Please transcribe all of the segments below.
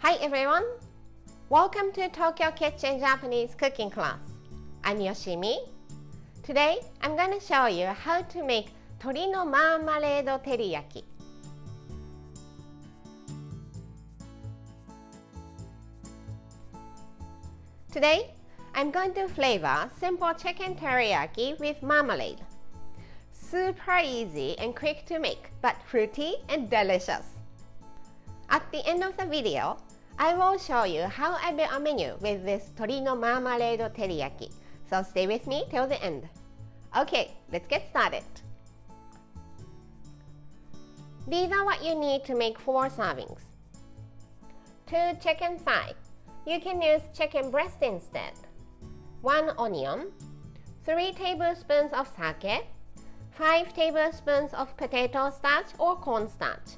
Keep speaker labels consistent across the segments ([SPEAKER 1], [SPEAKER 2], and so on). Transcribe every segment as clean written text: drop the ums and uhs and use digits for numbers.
[SPEAKER 1] Hi everyone! Welcome to Tokyo Kitchen Japanese cooking class. I'm Yoshimi. Today I'm going to show you how to make tori no marmalade teriyaki. Today I'm going to flavor simple chicken teriyaki with marmalade. Super easy and quick to make, but fruity and delicious. At the end of the video, I will show you how I built a menu with this tori no marmalade teriyaki. So stay with me till the end. Okay, let's get started. These are what you need to make 4 servings. 2 chicken thigh. You can use chicken breast instead. 1 onion. 3 tablespoons of sake. 5 tablespoons of potato starch or cornstarch.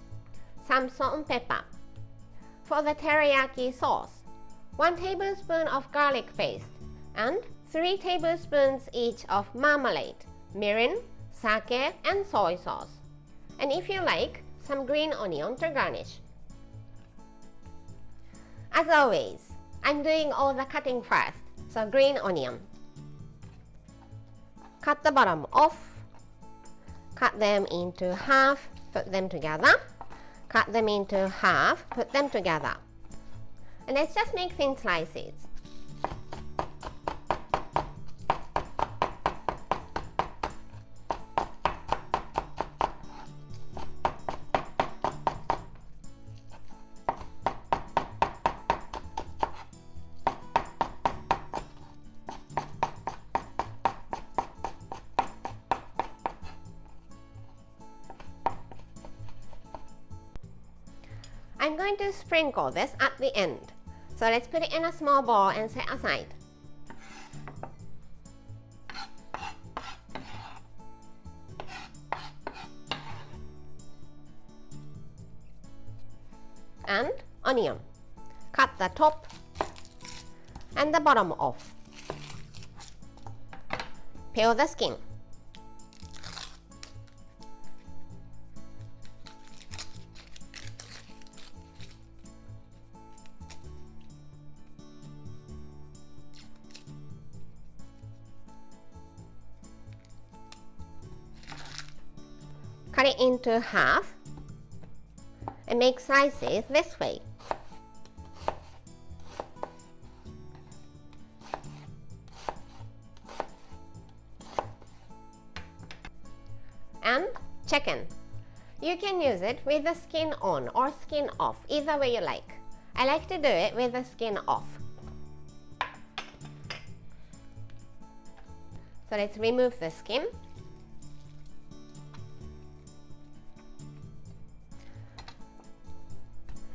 [SPEAKER 1] Some salt and pepper. For the teriyaki sauce, 1 tablespoon of garlic paste and 3 tablespoons each of marmalade, mirin, sake, and soy sauce. And if you like, some green onion to garnish. As always, I'm doing all the cutting first, so green onion. Cut the bottom off. Cut them into half, put them together. Cut them into half, put them together. And let's just make thin slices. I'm going to sprinkle this at the end. So let's put it in a small bowl and set aside. And onion. Cut the top and the bottom off. Peel the skin. Cut it into half and make slices this way. And chicken. You can use it with the skin on or skin off, either way you like. I like to do it with the skin off. So let's remove the skin.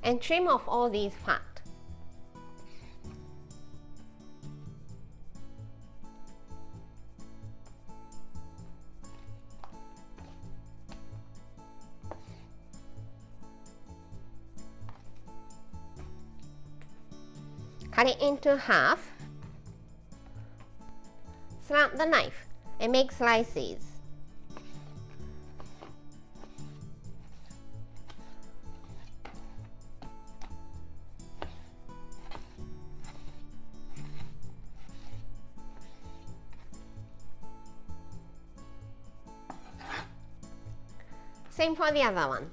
[SPEAKER 1] And trim off all these fat. Cut it into half. Slant the knife and make slices. Same for the other one.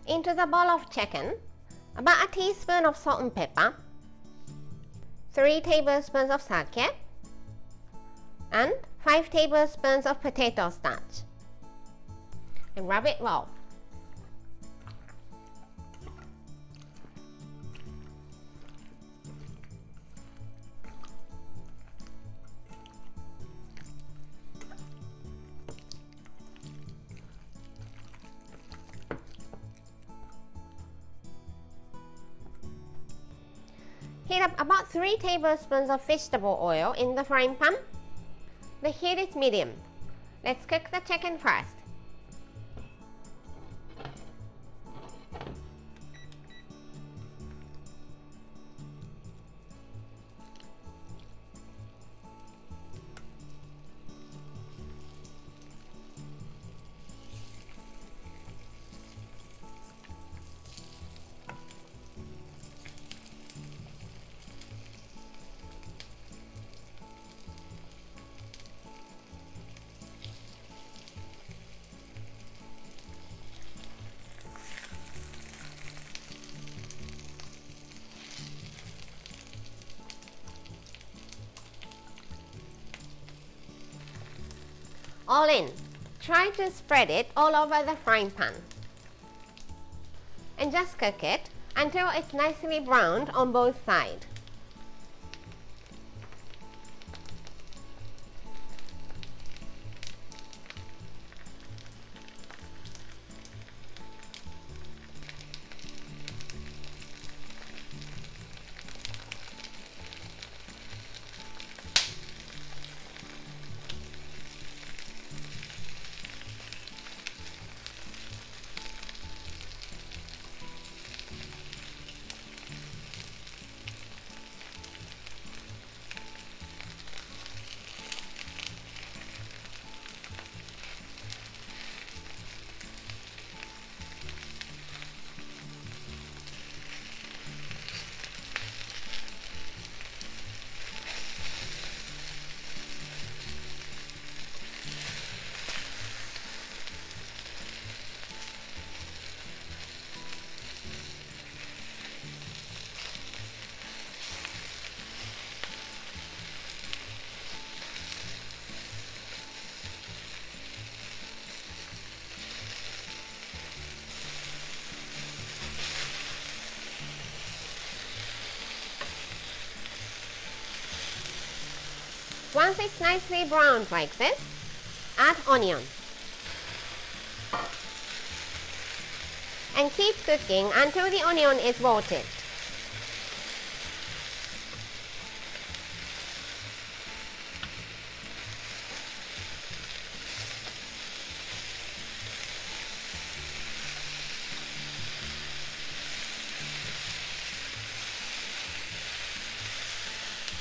[SPEAKER 1] Into the bowl of chicken, about a teaspoon of salt and pepper, 3 tablespoons of sake, and 5 tablespoons of potato starch. And rub it well. Heat up about 3 tablespoons of vegetable oil in the frying pan. The heat is medium. Let's cook the chicken first. All in. Try to spread it all over the frying pan. And just cook it until it's nicely browned on both sides. Once it's nicely browned like this, add onion. And keep cooking until the onion is wilted.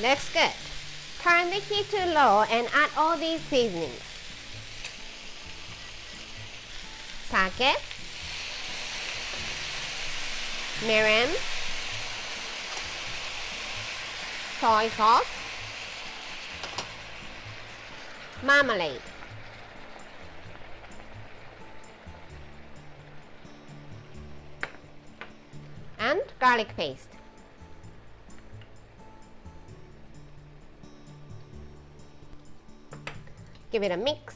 [SPEAKER 1] Looks good. Turn the heat to low and add all these seasonings. Sake, mirin, soy sauce, marmalade, and garlic paste. Give it a mix.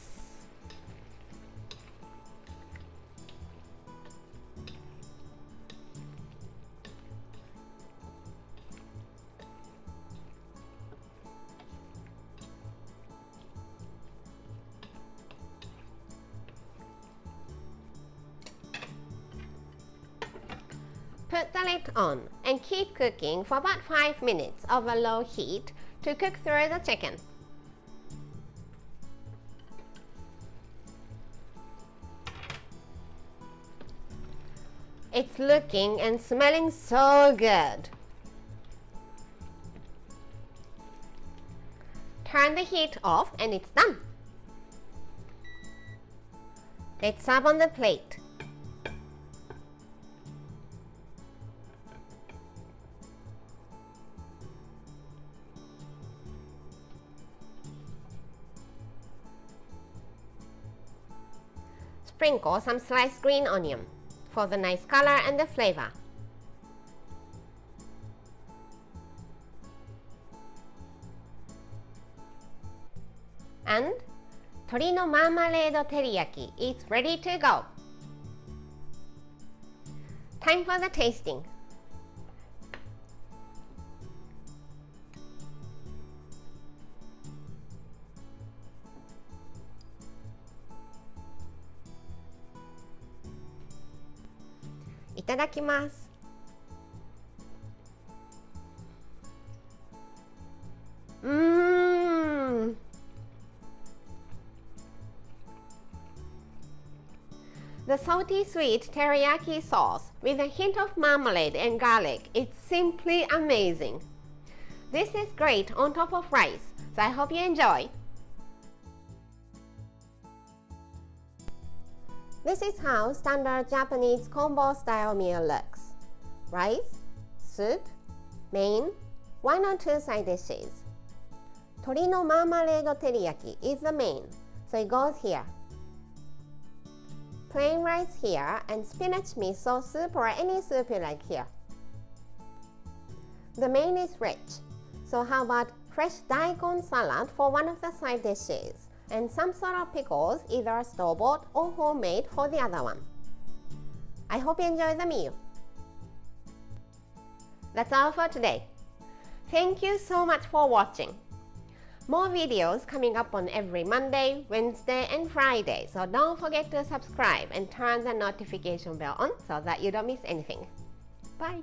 [SPEAKER 1] Put the lid on and keep cooking for about 5 minutes over low heat to cook through the chicken. It's looking and smelling so good. Turn the heat off and it's done. Let's serve on the plate. Sprinkle some sliced green onion for the nice color and the flavor. And Tori no Marmalade Teriyaki is ready to go. Time for the tasting. Iただきます。Mmm. The salty sweet teriyaki sauce with a hint of marmalade and garlic is simply amazing. This is great on top of rice, so I hope you enjoy. This is how standard Japanese combo style meal looks. Rice, soup, main, 1 or 2 side dishes. Tori no marmalade teriyaki is the main, so it goes here. Plain rice here and spinach miso soup or any soup you like here. The main is rich, so how about fresh daikon salad for one of the side dishes and some sort of pickles, either store-bought or homemade for the other one. I hope you enjoy the meal. That's all for today. Thank you so much for watching. More videos coming up on every Monday, Wednesday, and Friday, so don't forget to subscribe and turn the notification bell on so that you don't miss anything. Bye!